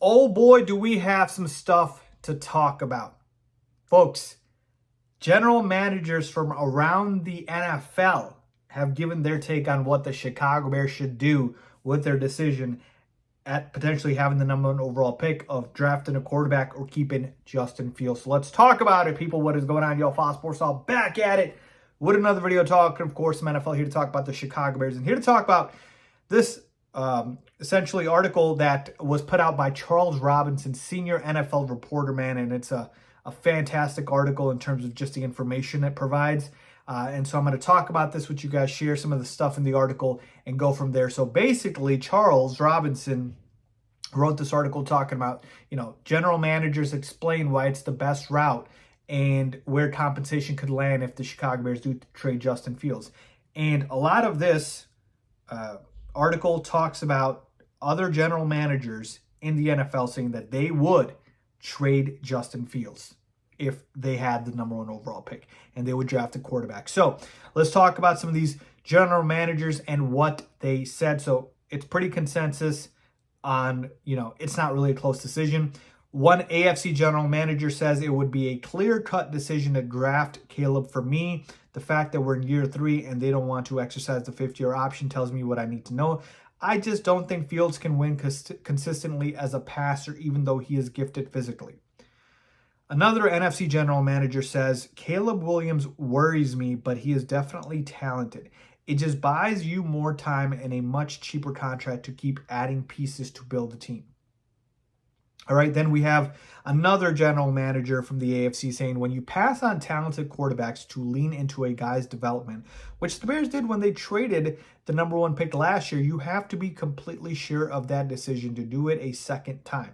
Oh boy, do we have some stuff to talk about. Folks, general managers from around the NFL have given their take on what the Chicago Bears should do with their decision at potentially having the number one overall pick of drafting a quarterback or keeping Justin Fields. So let's talk about it, people. What is going on? Yo, Faiz Sports all back at it with another video talking, of course, some NFL, here to talk about the Chicago Bears and here to talk about this essentially article that was put out by Charles Robinson, senior NFL reporter, man. And it's a fantastic article in terms of just the information it provides. And so I'm going to talk about this with you guys, share some of the stuff in the article and go from there. So basically, Charles Robinson wrote this article talking about, general managers explain why it's the best route and where compensation could land if the Chicago Bears do trade Justin Fields. And a lot of this article talks about other general managers in the NFL saying that they would trade Justin Fields if they had the number one overall pick and they would draft a quarterback. So let's talk about some of these general managers and what they said. So it's pretty consensus on, it's not really a close decision. One AFC general manager says it would be a clear-cut decision to draft Caleb. For me, the fact that we're in year 3 and they don't want to exercise the 5th-year option tells me what I need to know. I just don't think Fields can win consistently as a passer, even though he is gifted physically. Another NFC general manager says, Caleb Williams worries me, but he is definitely talented. It just buys you more time and a much cheaper contract to keep adding pieces to build a team. All right, then we have another general manager from the AFC saying, when you pass on talented quarterbacks to lean into a guy's development, which the Bears did when they traded the number 1 pick last year, you have to be completely sure of that decision to do it a second time.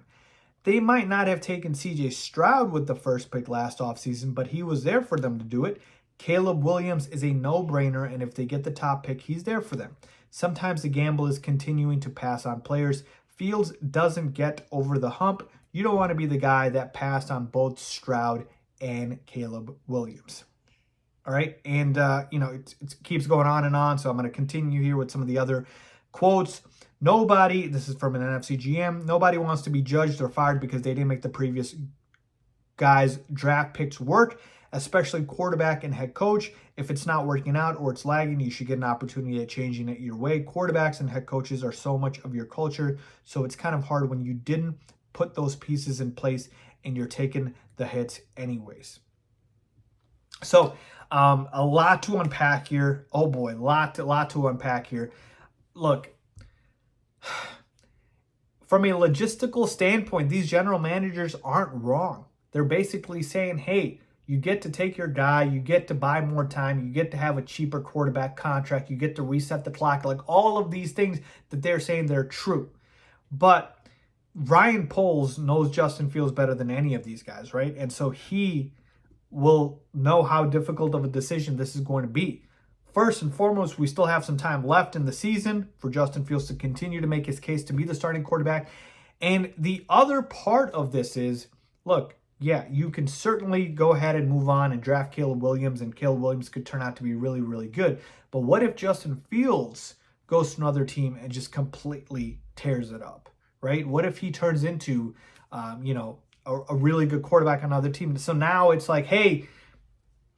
They might not have taken C.J. Stroud with the first pick last offseason, but he was there for them to do it. Caleb Williams is a no-brainer, and if they get the top pick, he's there for them. Sometimes the gamble is continuing to pass on players. Fields doesn't get over the hump. You don't want to be the guy that passed on both Stroud and Caleb Williams. All right, and, it keeps going on and on, so I'm going to continue here with some of the other quotes. Nobody, this is from an NFC GM, nobody wants to be judged or fired because they didn't make the previous guys' draft picks work, especially quarterback and head coach. If it's not working out or it's lagging, you should get an opportunity at changing it your way. Quarterbacks and head coaches are so much of your culture, so it's kind of hard when you didn't put those pieces in place and you're taking the hits anyways. So a lot to unpack here. Oh boy, lot to unpack here. Look, from a logistical standpoint, these general managers aren't wrong. They're basically saying, hey, you get to take your guy, you get to buy more time, you get to have a cheaper quarterback contract, you get to reset the clock. Like all of these things that they're saying, they're true. But Ryan Poles knows Justin Fields better than any of these guys, right? And so he will know how difficult of a decision this is going to be. First and foremost, we still have some time left in the season for Justin Fields to continue to make his case to be the starting quarterback. And the other part of this is, look, yeah, you can certainly go ahead and move on and draft Caleb Williams, and Caleb Williams could turn out to be really, really good. But what if Justin Fields goes to another team and just completely tears it up, right? What if he turns into, a really good quarterback on another team? So now it's like, hey,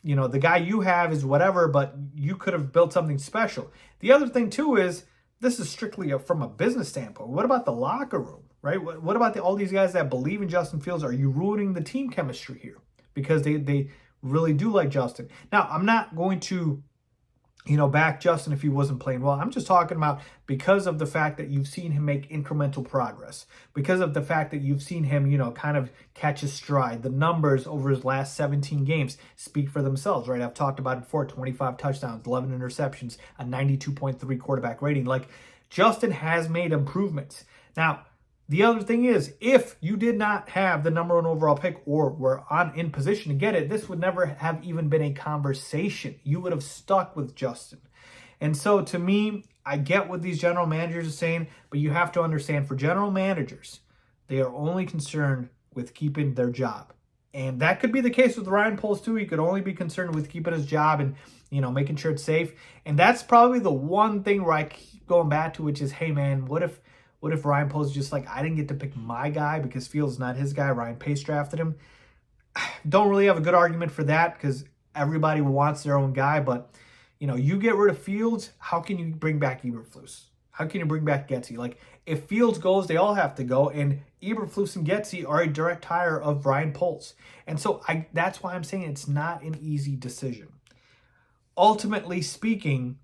the guy you have is whatever, but you could have built something special. The other thing, too, is this is strictly from a business standpoint. What about the locker room, right? What about all these guys that believe in Justin Fields? Are you ruining the team chemistry here? Because they really do like Justin. Now, I'm not going to, back Justin if he wasn't playing well. I'm just talking about because of the fact that you've seen him make incremental progress, because of the fact that you've seen him, kind of catch his stride. The numbers over his last 17 games speak for themselves, right? I've talked about it before: 25 touchdowns, 11 interceptions, a 92.3 quarterback rating. Like, Justin has made improvements. Now, the other thing is, if you did not have the number 1 overall pick or were in position to get it, this would never have even been a conversation. You would have stuck with Justin. And so to me, I get what these general managers are saying, but you have to understand, for general managers, they are only concerned with keeping their job. And that could be the case with Ryan Poles too. He could only be concerned with keeping his job and, making sure it's safe. And that's probably the one thing where I keep going back to, which is, hey man, what if What if Ryan Poles is just like, I didn't get to pick my guy because Fields is not his guy. Ryan Pace drafted him. Don't really have a good argument for that because everybody wants their own guy. But, you know, you get rid of Fields, how can you bring back Eberflus? How can you bring back Getsy? Like, if Fields goes, they all have to go. And Eberflus and Getsy are a direct hire of Ryan Poles. And so that's why I'm saying it's not an easy decision. Ultimately speaking,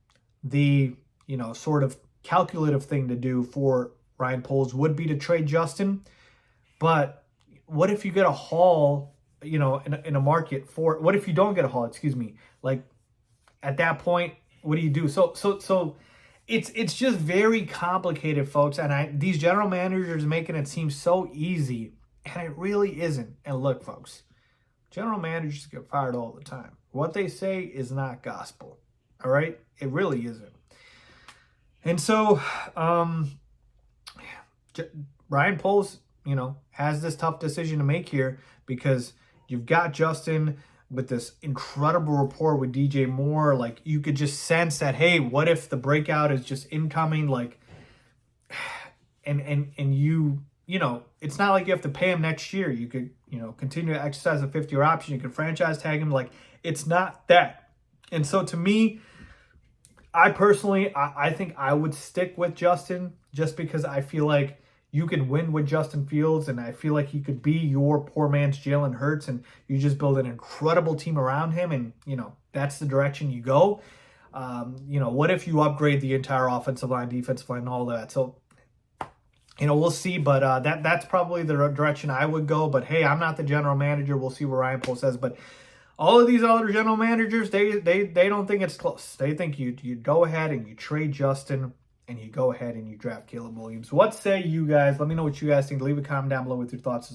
the, you know, sort of calculative thing to do for Ryan Poles would be to trade Justin. But what if you get a haul, you know, in a market for, what if you don't get a haul, excuse me? Like, at that point, what do you do? So it's just very complicated, folks. And these general managers making it seem so easy, and it really isn't. And look, folks, general managers get fired all the time. What they say is not gospel. All right? It really isn't. And so Ryan Poles, you know, has this tough decision to make here because you've got Justin with this incredible rapport with DJ Moore. Like, you could just sense that, hey, what if the breakout is just incoming? Like, and you know, it's not like you have to pay him next year. You could, you know, continue to exercise a 50-year option. You could franchise tag him. Like, it's not that. And so to me, I personally, I think I would stick with Justin just because I feel like you can win with Justin Fields, and I feel like he could be your poor man's Jalen Hurts, and you just build an incredible team around him, and, you know, that's the direction you go. You know, what if you upgrade the entire offensive line, defensive line, and all that? So, you know, we'll see, but that's probably the direction I would go. But, hey, I'm not the general manager. We'll see what Ryan Poles says. But all of these other general managers, they don't think it's close. They think you go ahead and you trade Justin, and you go ahead and you draft Caleb Williams. What say you guys? Let me know what you guys think. Leave a comment down below with your thoughts.